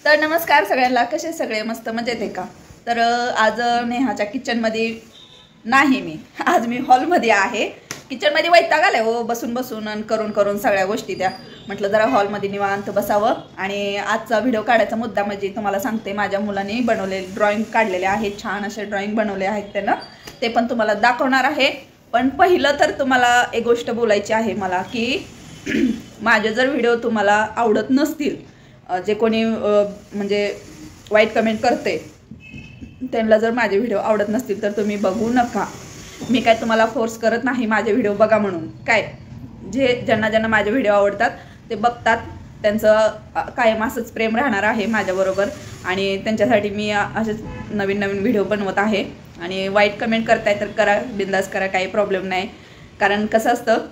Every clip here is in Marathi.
तर नमस्कार सगळ्यांना, कसे सगळे मस्त मजेत आहे का? तर आज नेहाच्या किचनमध्ये नाही, मी आज हॉलमध्ये आहे. किचनमध्ये वैताग आलाय हो, बसून बसून आणि करून करून सगळ्या गोष्टी त्या. म्हटलं जरा हॉलमध्ये निवांत बसावं. आणि आजचा व्हिडिओ काढायचा मुद्दा म्हणजे तुम्हाला सांगते, माझ्या मुलांनी बनवलेले ड्रॉइंग काढलेले आहेत, छान असे ड्रॉइंग बनवले आहेत त्यानं, ते पण तुम्हाला दाखवणार आहे. पण पहिलं तर तुम्हाला एक गोष्ट बोलायची आहे मला, की माझे जर व्हिडिओ तुम्हाला आवडत नसतील, जे कोणी म्हणजे वाईट कमेंट करते त्यांना जर माझे व्हिडिओ आवडत नसतील तर तुम्ही बघू नका. मी काय तुम्हाला फोर्स करत नाही माझे व्हिडिओ बघा म्हणून. काय ज्यांना ज्यांना माझे व्हिडिओ आवडतात ते बघतात, त्यांचं कायम असंच प्रेम राहणार आहे माझ्याबरोबर. आणि त्यांच्यासाठी मी असेच नवीन नवीन व्हिडिओ बनवत आहे. आणि वाईट कमेंट करताय तर करा, बिंदास करा, काही प्रॉब्लेम नाही. कारण कसं असतं,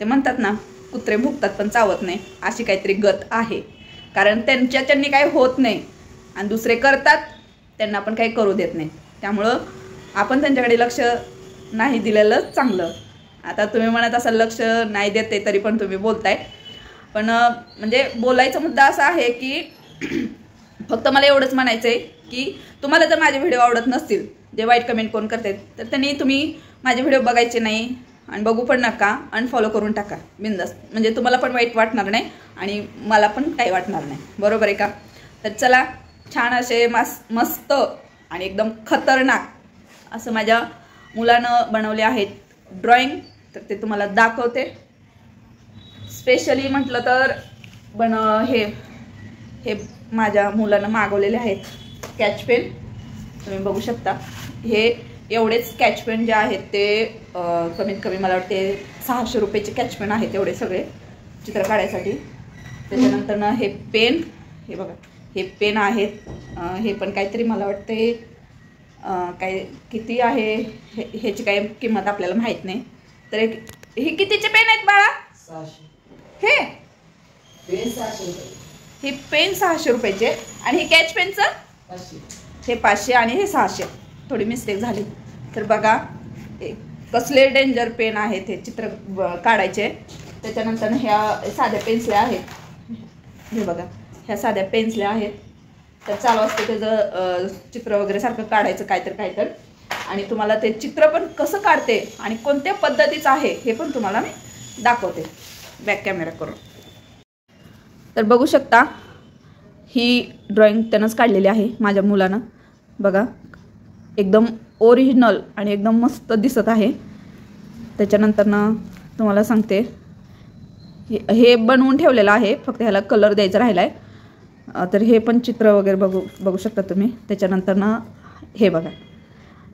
ते म्हणतात ना, कुत्रे भुकतात पण चावत नाही, अशी काहीतरी गत आहे. कारण त्यांनी काही होत नाही आणि दुसरे करतात, त्यांना पण काही करू देत नाही. त्यामुळं आपण त्यांच्याकडे लक्ष नाही दिलेलं चांगलं. आता तुम्ही म्हणत असाल लक्ष नाही देते तरी पण तुम्ही बोलताय, पण म्हणजे बोलायचा मुद्दा असा आहे की फक्त मला एवढंच म्हणायचं आहे की तुम्हाला जर माझे व्हिडिओ आवडत नसतील, जे वाईट कमेंट कोण करतात, तर त्यांनी तुम्ही माझे व्हिडिओ बघायचे नाही आणि बघू पण नका, अनफॉलो करून टाका बिंदास. म्हणजे तुम्हाला पण वाईट वाटणार नाही आणि मला पण काही वाटणार नाही, बरोबर आहे का? तर चला, छान असे मस्त आणि एकदम खतरनाक असं माझ्या मुलानं बनवले आहेत ड्रॉइंग, तर ते तुम्हाला दाखवते. स्पेशली म्हटलं तर हे माझ्या मुलानं मागवलेले आहेत स्केच पेन, तुम्ही बघू शकता. हे एवढेच स्केच पेन जे आहेत ते कमीत कमी मला वाटते 600 रुपयाचे स्केच पेन आहेत एवढे सगळे चित्र काढायसाठी. त्याच्यानंतर ना हे पेन, हे बघा, हे पेन आहेत. हे पण काहीतरी मला वाटते काय किती आहे ह्याची काही किंमत आपल्याला माहीत नाही. तर हे कितीचे पेन आहेत बाळा? 600. हे पेन 600 रुपयाचे आणि हे स्केच पेनचं 500. हे 500 आणि हे 600. थोडी मिस्टेक झाली. तर बघा कसले डेंजर पेन आहेत हे चित्र काढायचे. त्याच्यानंतर ह्या साध्या पेन्सिल्या आहेत, हे बघा, ह्या साध्या पेन्सिल्या आहेत. तर चालू असते त्याचं चित्र वगैरे सारखं काढायचं काहीतरी. आणि तुम्हाला ते चित्र पण कसं काढते आणि कोणत्या पद्धतीचं आहे हे पण तुम्हाला मी दाखवते बॅक कॅमेरा करून. तर बघू शकता, ही ड्रॉइंग त्यानंच काढलेली आहे माझ्या मुलानं. बघा, एकदम ओरिजिनल आणि एकदम मस्त दिसत आहे. त्याच्यानंतर ना तुम्हाला सांगते, हे बनवून ठेवलेलं आहे, फक्त ह्याला कलर द्यायचा राहिला आहे. तर हे पण चित्र वगैरे बघू शकता तुम्ही. त्याच्यानंतर ना हे बघा,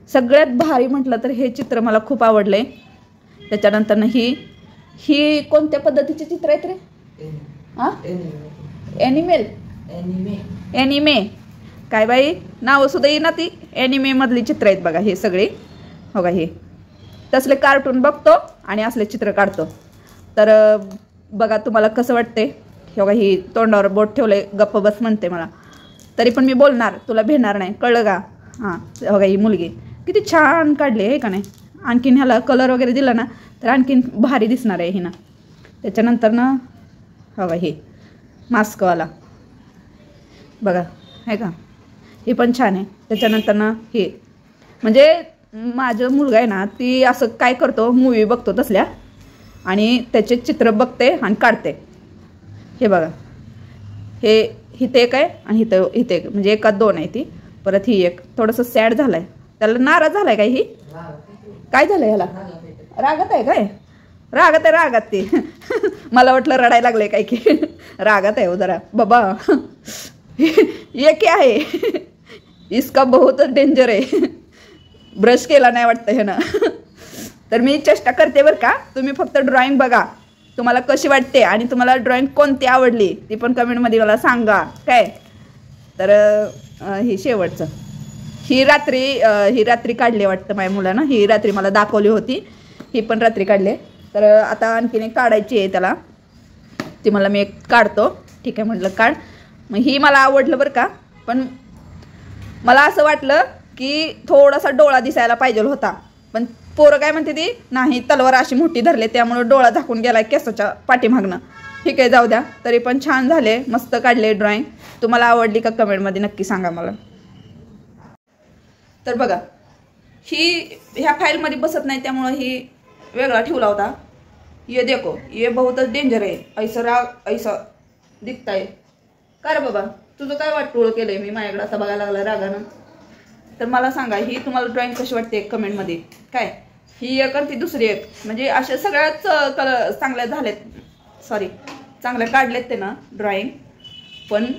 सगळ्यात भारी म्हटलं तर हे चित्र मला खूप आवडलं आहे. त्याच्यानंतर ना ही कोणत्या पद्धतीचे चित्र आहेत रे? हां, एनिमे काय बाई, नावं सुद्धा येईना ती. एनिमेमधली चित्र आहेत बघा हे सगळे. हो का, हे तसले कार्टून बघतो आणि असले चित्र काढतो. तर बघा तुम्हाला कसं वाटते. हे बघा, ही तोंडावर बोट ठेवले, गप्प बस म्हणते मला, तरी पण मी बोलणार, तुला भेटणार नाही, कळलं का? हां, बघा ही मुलगी किती छान काढली आहे का नाही. आणखीन ह्याला कलर वगैरे दिला ना तर आणखीन भारी दिसणार आहे हिनं. त्याच्यानंतर ना बघा हे मास्कवाला बघा, आहे का, हे पण छान आहे. त्याच्यानंतर ना हे म्हणजे माझा मुलगा आहे ना, ती असं काय करतो, मूवी बघतो तसल्या आणि त्याचे चित्र बघते आणि काढते. हे बघा, हे इथे एक आहे आणि इथे एक, म्हणजे एकात दोन आहे ती. परत ही एक थोडंसं सॅड झालं आहे, त्याला नाराज झाला आहे. ही काय झालं ह्याला? रागात आहे काय? रागात ते मला वाटलं रडायला लागले काय की. रागात आहे हो जरा बाबा. ये क्या आहे, इसका बहुत डेंजर आहे. ब्रश केला नाही वाटतं ह्यानं. तर मी चेष्टा करते बरं का. तुम्ही फक्त ड्रॉइंग बघा, तुम्हाला कशी वाटते आणि तुम्हाला ड्रॉइंग कोणती आवडली ती पण कमेंटमध्ये मला सांगा काय. तर ही शेवटचं, ही रात्री काढली वाटतं माझ्या मुलानं. ही रात्री मला दाखवली होती, ही पण रात्री काढली. तर आता आणखीन एक काढायची आहे त्याला, ती मला मी एक काढतो. ठीक आहे म्हटलं काढ. मग ही मला आवडलं बरं का, पण मला असं वाटलं की थोडासा डोळा दिसायला पाहिजे होता. पण पोरं काय म्हणते ती, नाही तलवार अशी मोठी धरले त्यामुळे डोळा झाकून गेला केसाच्या पाठीमागनं. ठीक आहे, जाऊ द्या. तरी पण छान झाले, मस्त काढले ड्रॉइंग. तुम्हाला आवडली का कमेंटमध्ये नक्की सांगा मला. तर बघा ही ह्या फाईलमध्ये बसत नाही त्यामुळं ही वेगळा ठेवला होता. ये देखो ये बहुत डेंजर आहे. ऐसा राग ऐसा दिखताय. का रे बाबा तुझं काय वाटोळ केलंय मी माझ्याकडे आता बघायला लागला रागानं. तर मला सांगा ही तुम्हाला ड्रॉइंग कशी वाटते कमेंटमध्ये. काय ही एक आणि ती दुसरी एक म्हणजे अशा सगळ्याच कलर चांगल्या झालेत. सॉरी चांगल्या काढलेत ते ना ड्रॉइंग. पण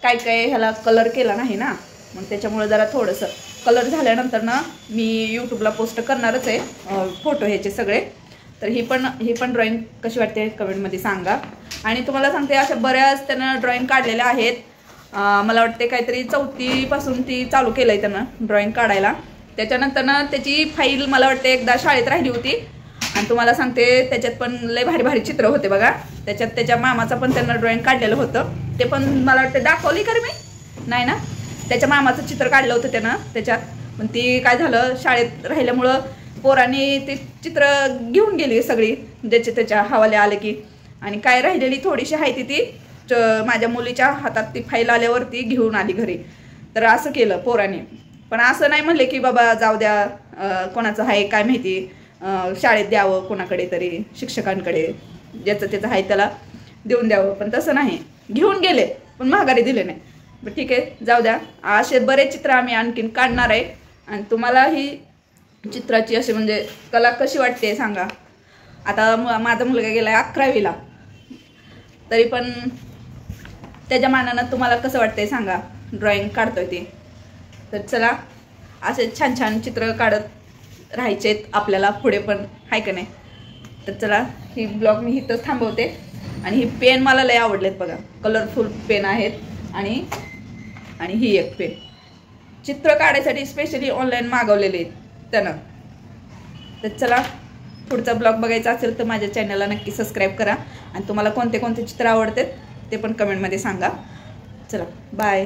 काय काय ह्याला कलर केला नाही ना मग त्याच्यामुळे जरा थोडंसं कलर झाल्यानंतर ना मी यूट्यूबला पोस्ट करणारच आहे फोटो ह्याचे सगळे. तर ही पण ड्रॉइंग कशी वाटते कमेंटमध्ये सांगा. आणि तुम्हाला सांगते अशा बऱ्याच त्यानं ड्रॉइंग काढलेल्या आहेत. मला वाटते काहीतरी 4थी पासून ती चालू केलं आहे त्यानं ड्रॉइंग काढायला. त्याच्यानंतर ना त्याची फाईल मला वाटते एकदा शाळेत राहिली होती. आणि तुम्हाला सांगते त्याच्यात पण लय भारी भारी चित्र होते बघा. त्याच्यात त्याच्या मामाचं पण त्यांना ड्रॉइंग काढलेलं होतं. ते पण मला वाटते दाखवली का रे मी नाही ना. त्याच्या मामाचं चित्र काढलं होतं त्यानं त्याच्यात. पण ती काय झालं शाळेत राहिल्यामुळं पोरांनी ते चित्र घेऊन गेली सगळी त्याच्या हवाले आले की. आणि काय राहिलेली थोडीशी आहे ती माझ्या मुलीच्या हातात ती फाईल आल्यावरती घेऊन आली घरी. तर असं केलं पोराने. पण असं नाही म्हणले की बाबा जाऊ द्या कोणाचं आहे काय माहिती शाळेत द्यावं कोणाकडे तरी शिक्षकांकडे ज्याचं त्याचं आहे त्याला देऊन द्यावं. पण तसं नाही घेऊन गेले पण माघारी दिले नाही. पण ठीक आहे जाऊ द्या. असे बरेच चित्र आम्ही आणखीन काढणार आहे. आणि तुम्हाला ही चित्राची अशी म्हणजे कला कशी वाटते सांगा. आता माझा मुलगा गेला आहे 11वीला तरी पण त्याच्या मानानं तुम्हाला कसं वाटतंय सांगा ड्रॉइंग काढतोय ते. तर चला असे छान छान चित्र काढत राहायचेत आपल्याला पुढे पण आहे का नाही. तर चला ही ब्लॉग मी इथंच थांबवते. आणि ही पेन मला लय आवडलेत बघा कलरफुल पेन आहेत. आणि ही एक पेन चित्र काढायसाठी स्पेशली ऑनलाईन मागवलेले आहेत त्यानं. तर चला पुढचा ब्लॉग बघायचा असेल तर माझ्या चॅनलला नक्की सबस्क्राईब करा. आणि तुम्हाला कोणते कोणते चित्र आवडतात ते पण कमेंटमध्ये सांगा. चला बाय.